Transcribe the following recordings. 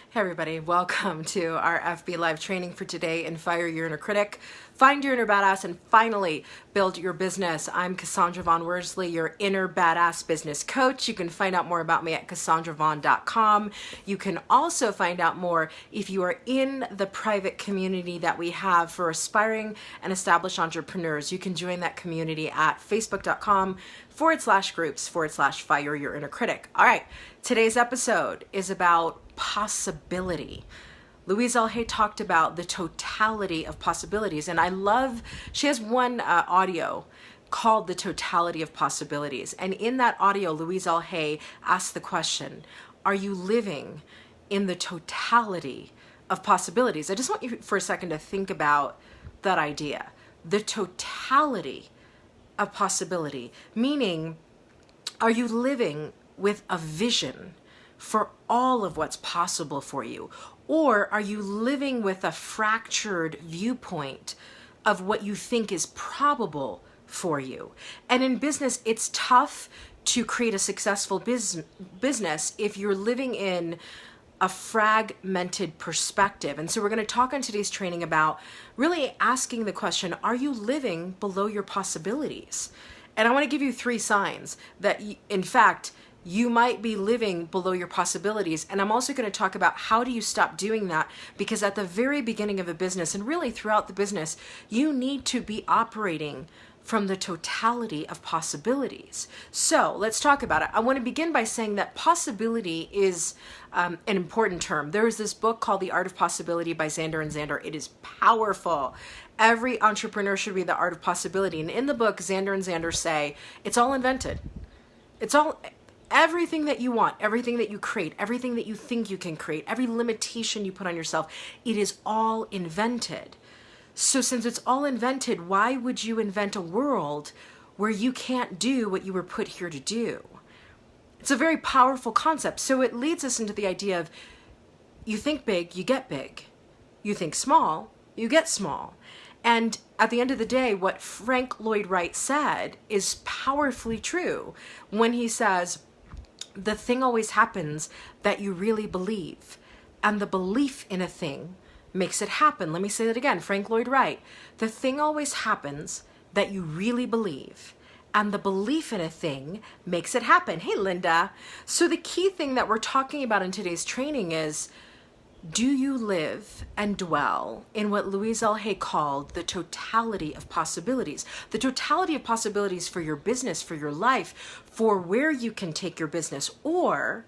Hey everybody, welcome to our FB Live training for today in Fire Your Inner Critic, Find Your Inner Badass, and finally build your business. I'm Cassandra Von Worsley, your Inner Badass business coach. You can find out more about me at CassandraVon.com. You can also find out more if you are in the private community that we have for aspiring and established entrepreneurs. You can join that community at Facebook.com/groups/Fire Your Inner Critic. All right, today's episode is about possibility. Louise L. Hay talked about the totality of possibilities, and I love, she has one audio called The Totality of Possibilities, and in that audio, Louise L. Hay asked the question, are you living in the totality of possibilities? I just want you for a second to think about that idea, the totality of possibility, meaning, are you living with a vision for all of what's possible for you? Or are you living with a fractured viewpoint of what you think is probable for you? And in business, it's tough to create a successful business if you're living in a fragmented perspective. And so we're going to talk on today's training about really asking the question, are you living below your possibilities? And I want to give you 3 signs that, in fact, you might be living below your possibilities. And I'm also going to talk about how do you stop doing that, because at the very beginning of a business and really throughout the business, you need to be operating from the totality of possibilities. So let's talk about it. I want to begin by saying that possibility is an important term. There is this book called The Art of Possibility by Zander and Zander. It is powerful. Every entrepreneur should read The Art of Possibility. And in the book, Zander and Zander say, it's all invented. Everything that you want, everything that you create, everything that you think you can create, every limitation you put on yourself, it is all invented. So since it's all invented, why would you invent a world where you can't do what you were put here to do? It's a very powerful concept. So it leads us into the idea of you think big, you get big. You think small, you get small. And at the end of the day, what Frank Lloyd Wright said is powerfully true when he says, the thing always happens that you really believe, and the belief in a thing makes it happen. Let me say that again, Frank Lloyd Wright. The thing always happens that you really believe, and the belief in a thing makes it happen. Hey, Linda. So the key thing that we're talking about in today's training is, do you live and dwell in what Louise L. Hay called the totality of possibilities? The totality of possibilities for your business, for your life, for where you can take your business. Or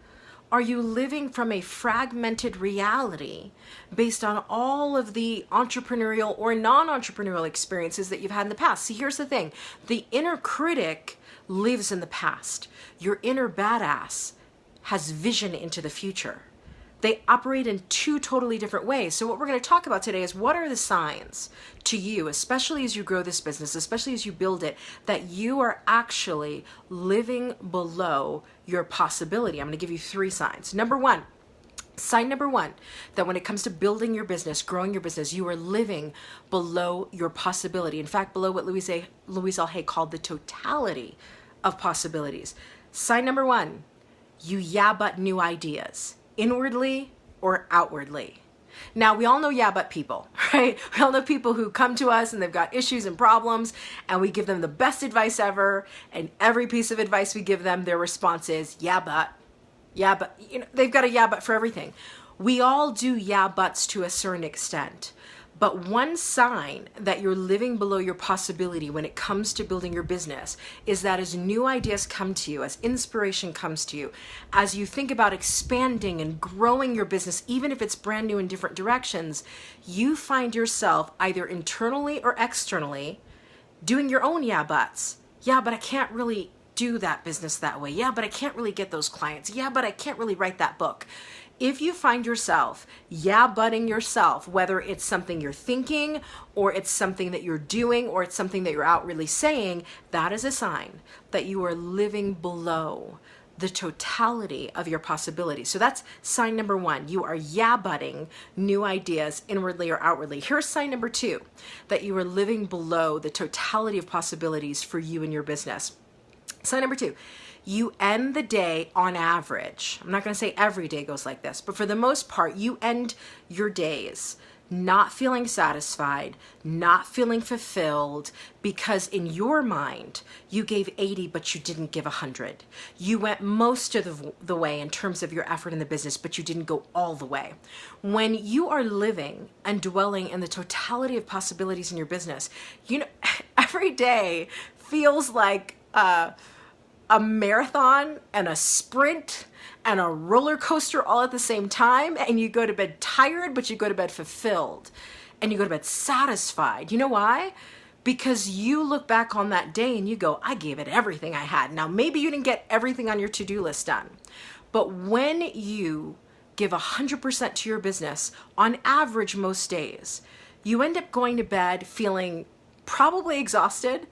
are you living from a fragmented reality based on all of the entrepreneurial or non-entrepreneurial experiences that you've had in the past? See, here's the thing. The inner critic lives in the past. Your inner badass has vision into the future. They operate in 2 totally different ways. So what we're going to talk about today is, what are the signs to you, especially as you grow this business, especially as you build it, that you are actually living below your possibility? I'm going to give you 3 signs. Sign number one, that when it comes to building your business, growing your business, you are living below your possibility. In fact, below what Louise L. Hay called the totality of possibilities. Sign number 1, you yeah but new ideas. Inwardly or outwardly. Now, we all know yeah but people, right? We all know people who come to us and they've got issues and problems, and we give them the best advice ever, and every piece of advice we give them, their response is yeah but, they've got a yeah but for everything. We all do yeah buts to a certain extent. But one sign that you're living below your possibility when it comes to building your business is that as new ideas come to you, as inspiration comes to you, as you think about expanding and growing your business, even if it's brand new in different directions, you find yourself either internally or externally doing your own yeah buts. Yeah, but I can't really do that business that way. Yeah, but I can't really get those clients. Yeah, but I can't really write that book. If you find yourself yeah-butting yourself, whether it's something you're thinking or it's something that you're doing or it's something that you're outwardly saying, that is a sign that you are living below the totality of your possibilities. So that's sign number 1. You are yeah-butting new ideas inwardly or outwardly. Here's sign number 2, that you are living below the totality of possibilities for you and your business. Sign number 2, you end the day on average. I'm not going to say every day goes like this, but for the most part, you end your days not feeling satisfied, not feeling fulfilled, because in your mind, you gave 80, but you didn't give 100. You went most of the way in terms of your effort in the business, but you didn't go all the way. When you are living and dwelling in the totality of possibilities in your business, you know, every day feels like a marathon and a sprint and a roller coaster all at the same time, and you go to bed tired, but you go to bed fulfilled, and you go to bed satisfied. You know why? Because you look back on that day and you go, I gave it everything I had. Now, maybe you didn't get everything on your to-do list done, but when you give 100% to your business, on average most days, you end up going to bed feeling probably exhausted,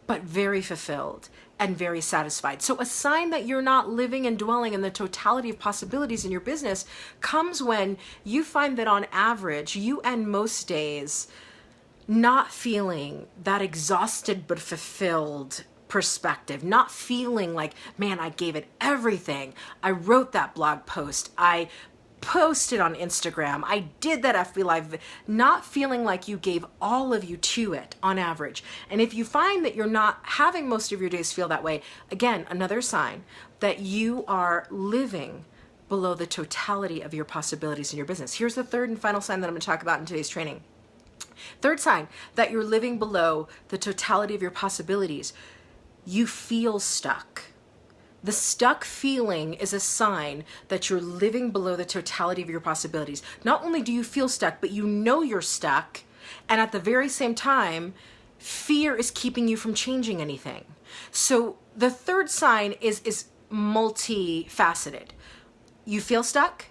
but very fulfilled and very satisfied. So a sign that you're not living and dwelling in the totality of possibilities in your business comes when you find that on average, you end most days not feeling that exhausted but fulfilled perspective, not feeling like, man, I gave it everything. I wrote that blog post. I posted on Instagram. I did that FB Live, not feeling like you gave all of you to it on average. And if you find that you're not having most of your days feel that way, again, another sign that you are living below the totality of your possibilities in your business. Here's the third and final sign that I'm going to talk about in today's training. Third sign that you're living below the totality of your possibilities. You feel stuck. The stuck feeling is a sign that you're living below the totality of your possibilities. Not only do you feel stuck, but you know you're stuck. And at the very same time, fear is keeping you from changing anything. So the third sign is multifaceted. You feel stuck,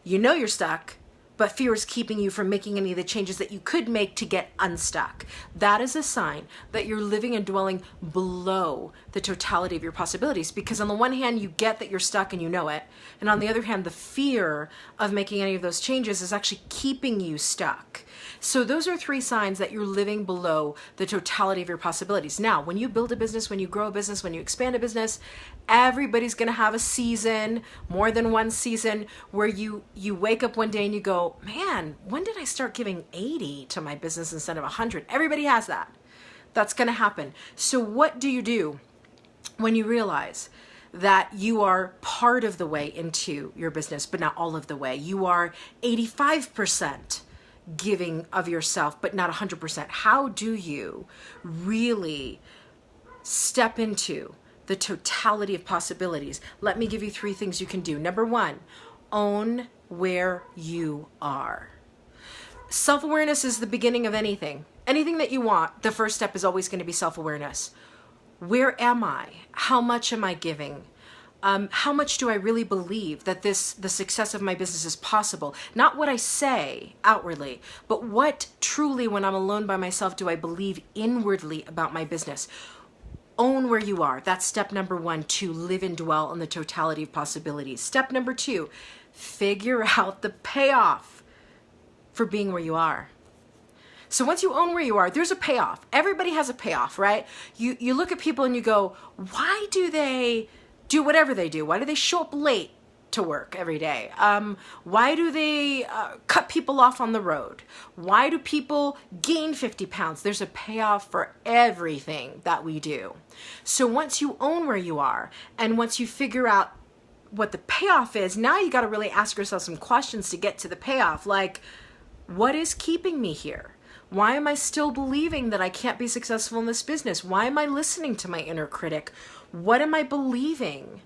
you know you're stuck, but fear is keeping you from making any of the changes that you could make to get unstuck. That is a sign that you're living and dwelling below the totality of your possibilities, because on the one hand, you get that you're stuck and you know it, and on the other hand, the fear of making any of those changes is actually keeping you stuck. So those are three signs that you're living below the totality of your possibilities. Now, when you build a business, when you grow a business, when you expand a business, everybody's going to have a season, more than one season, where you wake up one day and you go, man, when did I start giving 80 to my business instead of 100? Everybody has that. That's going to happen. So what do you do when you realize that you are part of the way into your business, but not all of the way? You are 85% giving of yourself, but not 100%. How do you really step into the totality of possibilities? Let me give you three things you can do. Number one, own where you are. Self-awareness is the beginning of anything. Anything that you want, the first step is always going to be self-awareness. Where am I? How much am I giving? How much do I really believe that the success of my business is possible? Not what I say outwardly, but what truly, when I'm alone by myself, do I believe inwardly about my business? Own where you are. That's step number one, to live and dwell on the totality of possibilities. Step number two, figure out the payoff for being where you are. So once you own where you are, there's a payoff. Everybody has a payoff, right? You look at people and you go, why do they do whatever they do? Why do they show up late to work every day? Why do they cut people off on the road? Why do people gain 50 pounds? There's a payoff for everything that we do. So once you own where you are, and once you figure out what the payoff is, now you got to really ask yourself some questions to get to the payoff. Like, what is keeping me here? Why am I still believing that I can't be successful in this business? Why am I listening to my inner critic? What am I believing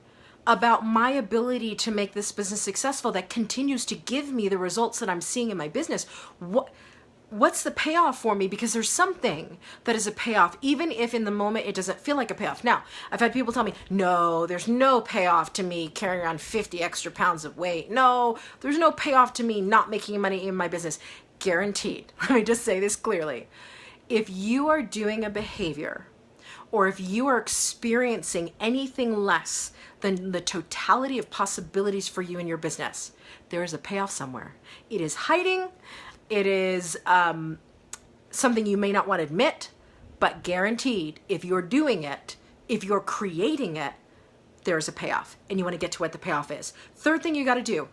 about my ability to make this business successful that continues to give me the results that I'm seeing in my business? What's the payoff for me? Because there's something that is a payoff, even if in the moment it doesn't feel like a payoff. Now, I've had people tell me, no, there's no payoff to me carrying around 50 extra pounds of weight. No, there's no payoff to me not making money in my business. Guaranteed. Let me just say this clearly. If you are doing a behavior, or if you are experiencing anything less than the totality of possibilities for you in your business, there is a payoff somewhere. It is hiding. It is something you may not want to admit, but guaranteed, if you're doing it, if you're creating it, there's a payoff, and you want to get to what the payoff is. Third thing you got to do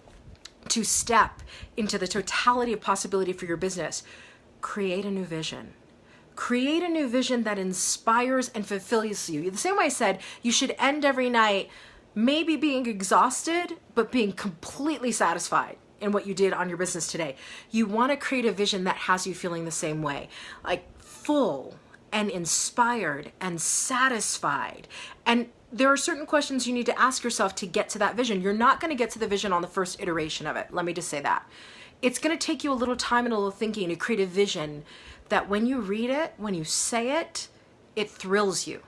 to step into the totality of possibility for your business, create a new vision. Create a new vision that inspires and fulfills you. The same way I said, you should end every night maybe being exhausted, but being completely satisfied in what you did on your business today. You want to create a vision that has you feeling the same way, like full and inspired and satisfied. And there are certain questions you need to ask yourself to get to that vision. You're not going to get to the vision on the first iteration of it. Let me just say that. It's going to take you a little time and a little thinking to create a vision that when you read it, when you say it, it thrills you.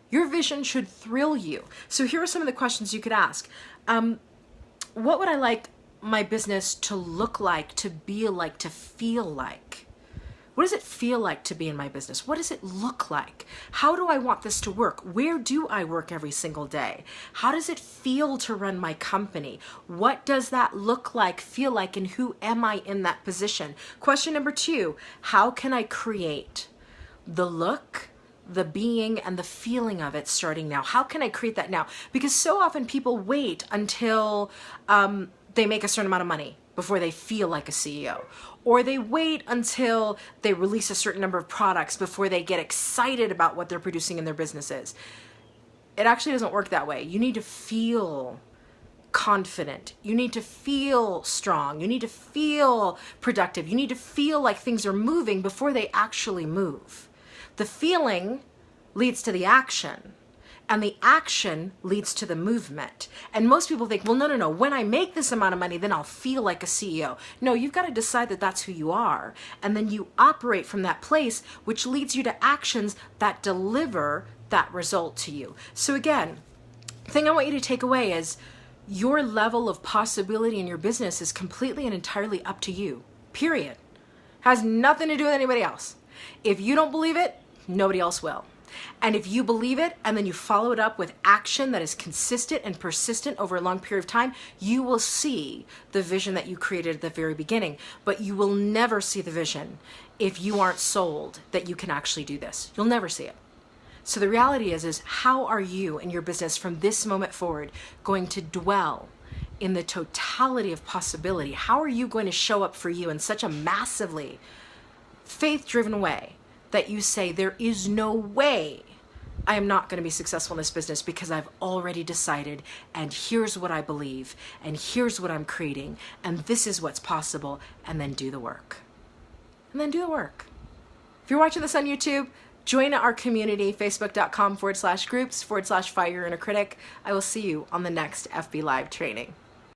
Your vision should thrill you. So here are some of the questions you could ask. What would I like my business to look like, to be like, to feel like? What does it feel like to be in my business? What does it look like? How do I want this to work? Where do I work every single day? How does it feel to run my company? What does that look like, feel like, and who am I in that position? Question number 2, how can I create the look, the being, and the feeling of it starting now? How can I create that now? Because so often people wait until they make a certain amount of money before they feel like a CEO. Or they wait until they release a certain number of products before they get excited about what they're producing in their businesses. It actually doesn't work that way. You need to feel confident. You need to feel strong. You need to feel productive. You need to feel like things are moving before they actually move. The feeling leads to the action. And the action leads to the movement. And most people think, well, no. When I make this amount of money, then I'll feel like a CEO. No, you've got to decide that that's who you are. And then you operate from that place, which leads you to actions that deliver that result to you. So again, the thing I want you to take away is your level of possibility in your business is completely and entirely up to you, period. Has nothing to do with anybody else. If you don't believe it, nobody else will. And if you believe it and then you follow it up with action that is consistent and persistent over a long period of time, you will see the vision that you created at the very beginning. But you will never see the vision if you aren't sold that you can actually do this. You'll never see it. So the reality is how are you in your business from this moment forward going to dwell in the totality of possibility? How are you going to show up for you in such a massively faith-driven way that you say, there is no way I am not going to be successful in this business because I've already decided, and here's what I believe, and here's what I'm creating, and this is what's possible, and then do the work. And then do the work. If you're watching this on YouTube, join our community, facebook.com/groups/Fire Your Inner Critic. I will see you on the next FB Live training.